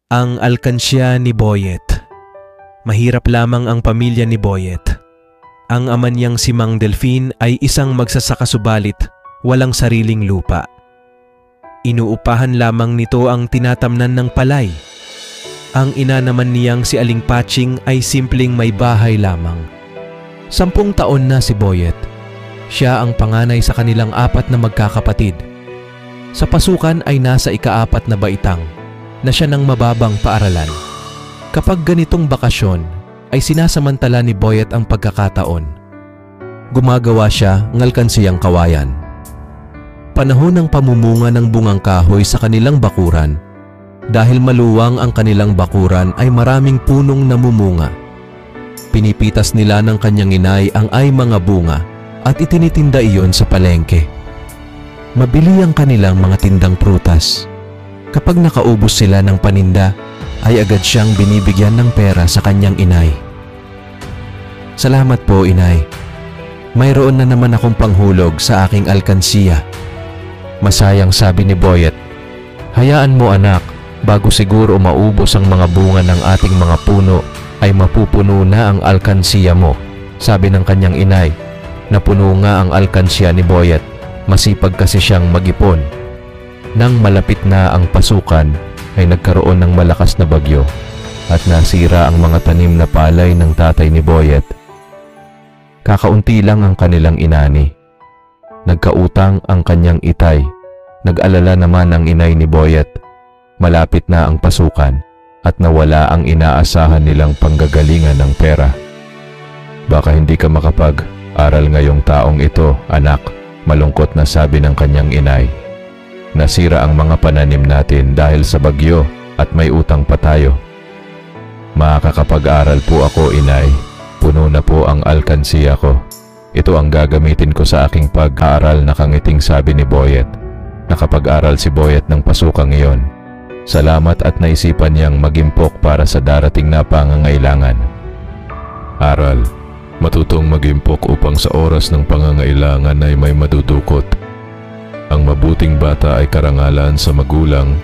Ang alkansya ni Boyet. Mahirap lamang ang pamilya ni Boyet. Ang ama niyang si Mang Delfin ay isang magsasaka subalit walang sariling lupa. Inuupahan lamang nito ang tinatamnan ng palay. Ang ina naman niyang si Aling Patching ay simpleng may bahay lamang. 10 taon na si Boyet. Siya ang panganay sa kanilang 4 na magkakapatid. Sa pasukan ay nasa ika-4 na baitang na siya ng mababang paaralan. Kapag ganitong bakasyon ay sinasamantala ni Boyet ang pagkakataon. Gumagawa siya ng alkansiyang kawayan. Panahon ng pamumunga ng bungang kahoy sa kanilang bakuran. Dahil maluwang ang kanilang bakuran ay maraming punong namumunga. Pinipitas nila ng kanyang inay ang ay mga bunga at itinitinda iyon sa palengke. Mabili ang kanilang mga tindang prutas. Kapag nakaubos sila ng paninda, ay agad siyang binibigyan ng pera sa kanyang inay. Salamat po, inay. Mayroon na naman akong panghulog sa aking alkansiya. Masayang sabi ni Boyet. Hayaan mo anak, bago siguro maubos ang mga bunga ng ating mga puno, ay mapupuno na ang alkansiya mo, sabi ng kanyang inay. Napuno nga ang alkansiya ni Boyet. Masipag kasi siyang mag-ipon. Nang malapit na ang pasukan ay nagkaroon ng malakas na bagyo at nasira ang mga tanim na palay ng tatay ni Boyet. Kakaunti lang ang kanilang inani. Nagkautang ang kanyang itay. Nag-alala naman ang inay ni Boyet. Malapit na ang pasukan at nawala ang inaasahan nilang panggagalingan ng pera. Baka hindi ka makapag-aral ngayong taong ito, anak, malungkot na sabi ng kanyang inay. Nasira ang mga pananim natin dahil sa bagyo at may utang pa tayo. Makakapag-aral po ako, inay. Puno na po ang alkansiya ko. Ito ang gagamitin ko sa aking pag-aaral, nakangiting sabi ni Boyet. Nakapag-aral si Boyet ng pasukang iyon. Salamat at naisipan niyang magimpok para sa darating na pangangailangan. Aral. Matutong magimpok upang sa oras ng pangangailangan ay may madudukot. Ang mabuting bata ay karangalan sa magulang